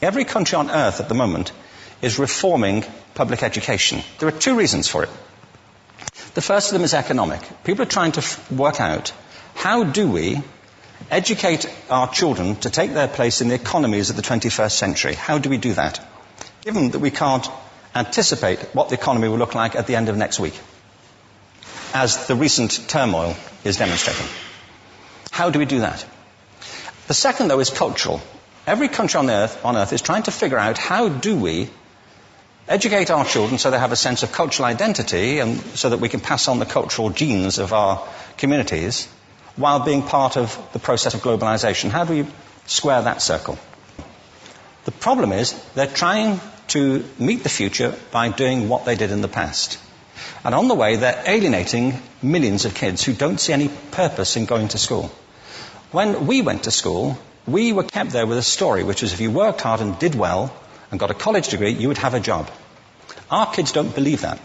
Every country on earth at the moment is reforming public education. There are two reasons for it. The first of them is economic. People are trying to work out, how do we educate our children to take their place in the economies of the 21st century? How do we do that, given that we can't anticipate what the economy will look like at the end of next week, as the recent turmoil is demonstrating? How do we do that? The second, though, is cultural. Every country on earth is trying to figure out, how do we educate our children so they have a sense of cultural identity and so that we can pass on the cultural genes of our communities while being part of the process of globalization? How do we square that circle? The problem is they're trying to meet the future by doing what they did in the past. And on the way, they're alienating millions of kids who don't see any purpose in going to school. When we went to school, we were kept there with a story, which was if you worked hard and did well and got a college degree, you would have a job. Our kids don't believe that.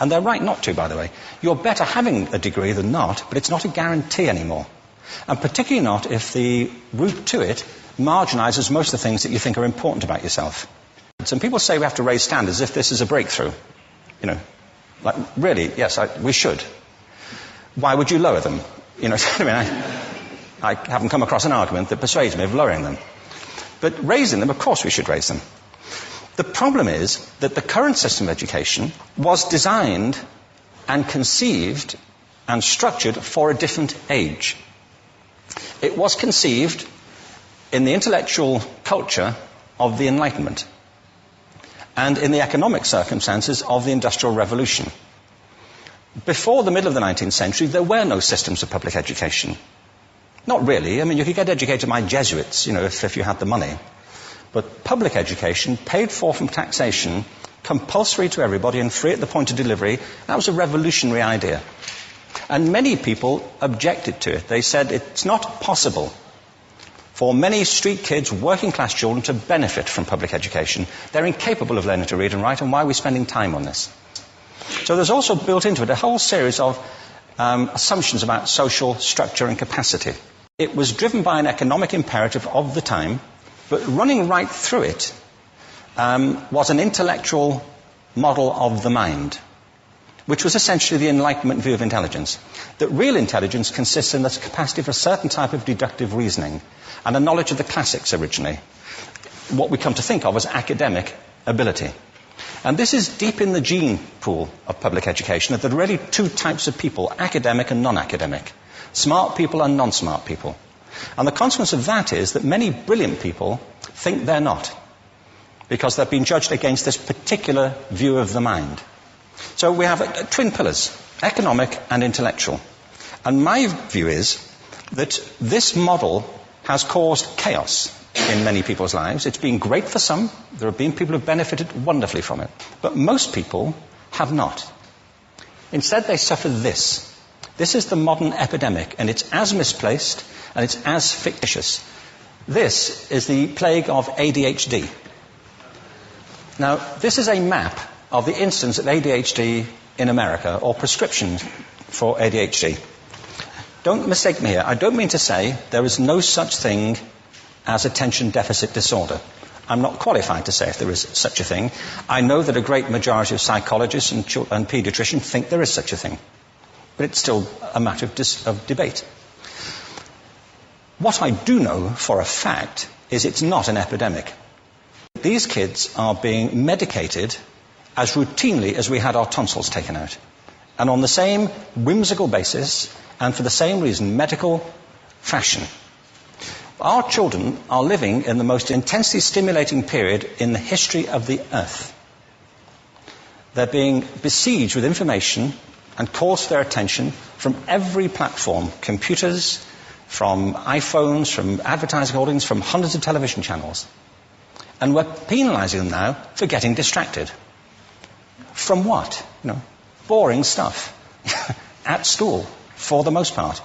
And they're right not to, by the way. You're better having a degree than not, but it's not a guarantee anymore. And particularly not if the route to it marginalizes most of the things that you think are important about yourself. Some people say we have to raise standards as if this is a breakthrough. You know, like, really, yes, we should. Why would you lower them? You know, I mean, I haven't come across an argument that persuades me of lowering them. But raising them, of course we should raise them. The problem is that the current system of education was designed and conceived and structured for a different age. It was conceived in the intellectual culture of the Enlightenment and in the economic circumstances of the Industrial Revolution. Before the middle of the 19th century, there were no systems of public education. Not really. I mean, you could get educated by Jesuits, you know, if you had the money. But public education, paid for from taxation, compulsory to everybody and free at the point of delivery, that was a revolutionary idea. And many people objected to it. They said it's not possible for many street kids, working class children, to benefit from public education. They're incapable of learning to read and write, and why are we spending time on this? So there's also built into it a whole series of assumptions about social structure and capacity. It was driven by an economic imperative of the time, but running right through it was an intellectual model of the mind, which was essentially the Enlightenment view of intelligence. That real intelligence consists in the capacity for a certain type of deductive reasoning and a knowledge of the classics originally, what we come to think of as academic ability. And this is deep in the gene pool of public education, that there are really two types of people, academic and non-academic, smart people and non-smart people. And the consequence of that is that many brilliant people think they're not, because they've been judged against this particular view of the mind. So we have twin pillars, economic and intellectual. And my view is that this model has caused chaos in many people's lives. It's been great for some. There have been people who have benefited wonderfully from it. But most people have not. Instead, they suffer this. This is the modern epidemic, and it's as misplaced and it's as fictitious. This is the plague of ADHD. Now, this is a map of the incidence of ADHD in America, or prescriptions for ADHD. Don't mistake me here. I don't mean to say there is no such thing as attention deficit disorder. I'm not qualified to say if there is such a thing. I know that a great majority of psychologists and paediatricians think there is such a thing. But it's still a matter of debate. What I do know for a fact is it's not an epidemic. These kids are being medicated as routinely as we had our tonsils taken out. And on the same whimsical basis, and for the same reason, medical fashion. Our children are living in the most intensely stimulating period in the history of the earth. They're being besieged with information and calls for their attention from every platform, computers, from iPhones, from advertising holdings, from hundreds of television channels. And we're penalizing them now for getting distracted. From what? Boring stuff. At school, for the most part.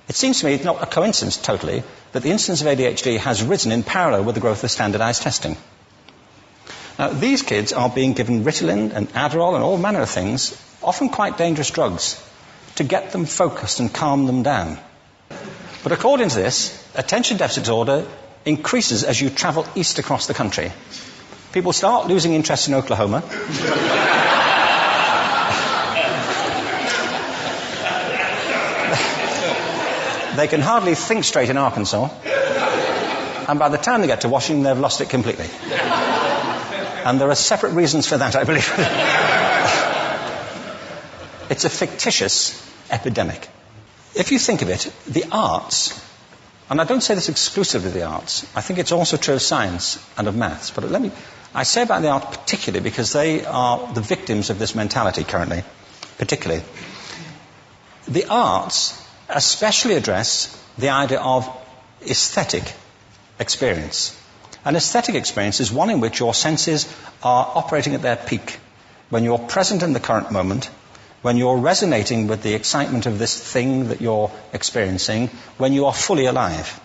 It seems to me it's not a coincidence totally that the incidence of ADHD has risen in parallel with the growth of standardized testing. Now, these kids are being given Ritalin and Adderall and all manner of things, often quite dangerous drugs, to get them focused and calm them down. But according to this, attention deficit disorder increases as you travel east across the country. People start losing interest in Oklahoma. They can hardly think straight in Arkansas. And by the time they get to Washington, they've lost it completely. And there are separate reasons for that, I believe. It's a fictitious epidemic. If you think of it, the arts, and I don't say this exclusively of the arts, I think it's also true of science and of maths, but I say about the arts particularly because they are the victims of this mentality currently, particularly. The arts especially address the idea of aesthetic experience. An aesthetic experience is one in which your senses are operating at their peak, when you're present in the current moment, when you're resonating with the excitement of this thing that you're experiencing, when you are fully alive.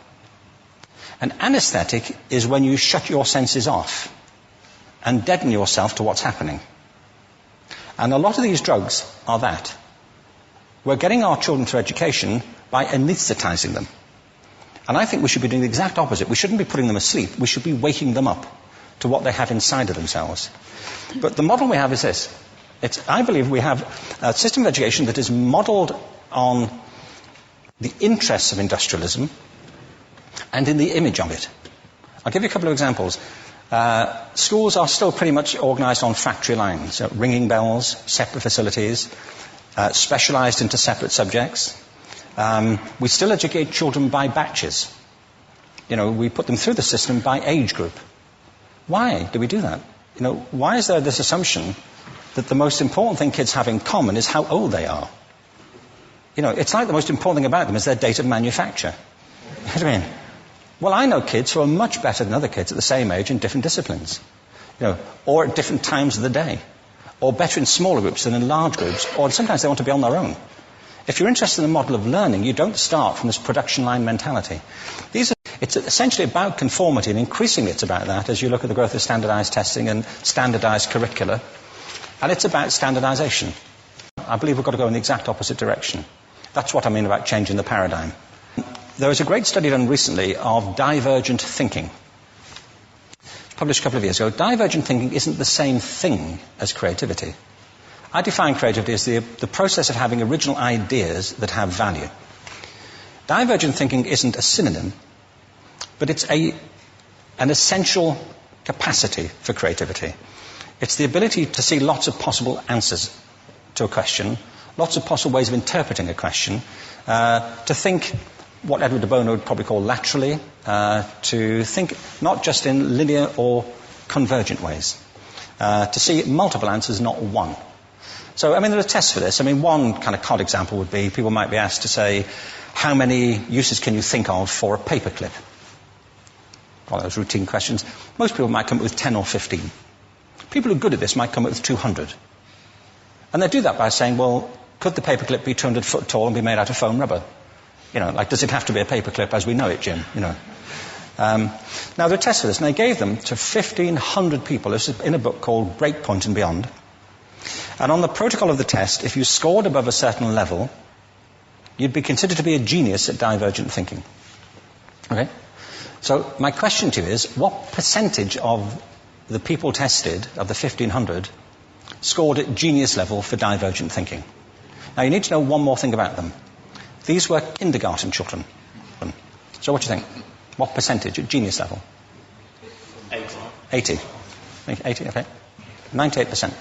An anesthetic is when you shut your senses off and deaden yourself to what's happening. And a lot of these drugs are that. We're getting our children through education by anesthetizing them. And I think we should be doing the exact opposite. We shouldn't be putting them asleep. We should be waking them up to what they have inside of themselves. But the model we have is this. I believe we have a system of education that is modeled on the interests of industrialism and in the image of it. I'll give you a couple of examples. Schools are still pretty much organized on factory lines, ringing bells, separate facilities, specialized into separate subjects. We still educate children by batches. We put them through the system by age group. Why do we do that? Why is there this assumption that the most important thing kids have in common is how old they are? It's like the most important thing about them is their date of manufacture. You know what I mean? Well, I know kids who are much better than other kids at the same age in different disciplines, or at different times of the day, or better in smaller groups than in large groups, or sometimes they want to be on their own. If you're interested in the model of learning, you don't start from this production line mentality. It's essentially about conformity, and increasingly it's about that as you look at the growth of standardized testing and standardized curricula. And it's about standardization. I believe we've got to go in the exact opposite direction. That's what I mean about changing the paradigm. There was a great study done recently of divergent thinking. Published a couple of years ago. Divergent thinking isn't the same thing as creativity. I define creativity as the process of having original ideas that have value. Divergent thinking isn't a synonym, but it's an essential capacity for creativity. It's the ability to see lots of possible answers to a question, lots of possible ways of interpreting a question, to think what Edward de Bono would probably call laterally, to think not just in linear or convergent ways, to see multiple answers, not one. So, there are tests for this. One kind of cod example would be, people might be asked to say, how many uses can you think of for a paperclip? Well, those routine questions. Most people might come up with 10 or 15. People who are good at this might come up with 200. And they do that by saying, well, could the paperclip be 200 foot tall and be made out of foam rubber? Does it have to be a paperclip as we know it, Jim? Now, there are tests for this, and they gave them to 1,500 people. This is in a book called Breakpoint and Beyond. And on the protocol of the test, if you scored above a certain level, you'd be considered to be a genius at divergent thinking. Okay? So my question to you is, what percentage of the people tested, of the 1,500, scored at genius level for divergent thinking? Now, you need to know one more thing about them. These were kindergarten children. So what do you think? What percentage at genius level? 80. 80, okay. 98%.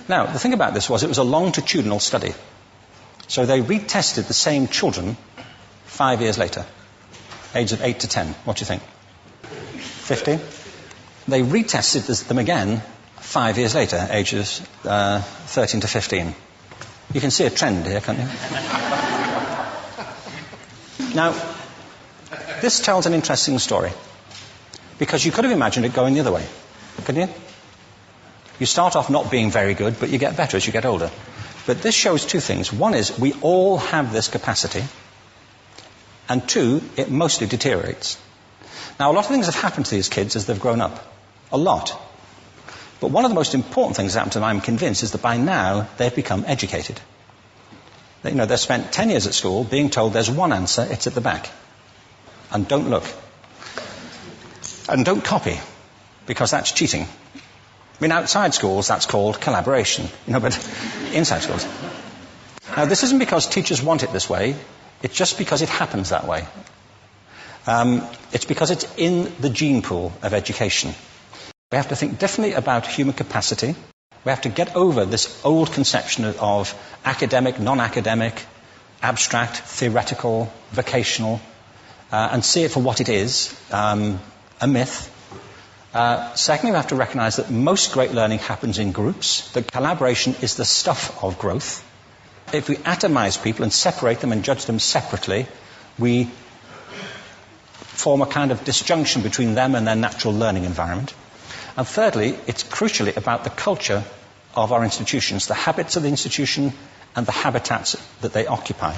Now, the thing about this was it was a longitudinal study. So they retested the same children 5 years later, ages of 8 to 10. What do you think? 50? They retested them again 5 years later, ages 13 to 15. You can see a trend here, can't you? Now, this tells an interesting story, because you could have imagined it going the other way, couldn't you? You start off not being very good, but you get better as you get older. But this shows two things. One is we all have this capacity, and two, it mostly deteriorates. Now, a lot of things have happened to these kids as they've grown up. A lot. But one of the most important things that happened to them, I'm convinced, is that by now they've become educated. They've spent 10 years at school being told there's one answer, it's at the back. And don't look. And don't copy, because that's cheating. I mean, outside schools, that's called collaboration, but inside schools. Now, this isn't because teachers want it this way, it's just because it happens that way. It's because it's in the gene pool of education. We have to think differently about human capacity. We have to get over this old conception of academic, non-academic, abstract, theoretical, vocational, and see it for what it is, a myth. Secondly, we have to recognize that most great learning happens in groups, that collaboration is the stuff of growth. If we atomize people and separate them and judge them separately, we form a kind of disjunction between them and their natural learning environment. And thirdly, it's crucially about the culture of our institutions, the habits of the institution and the habitats that they occupy.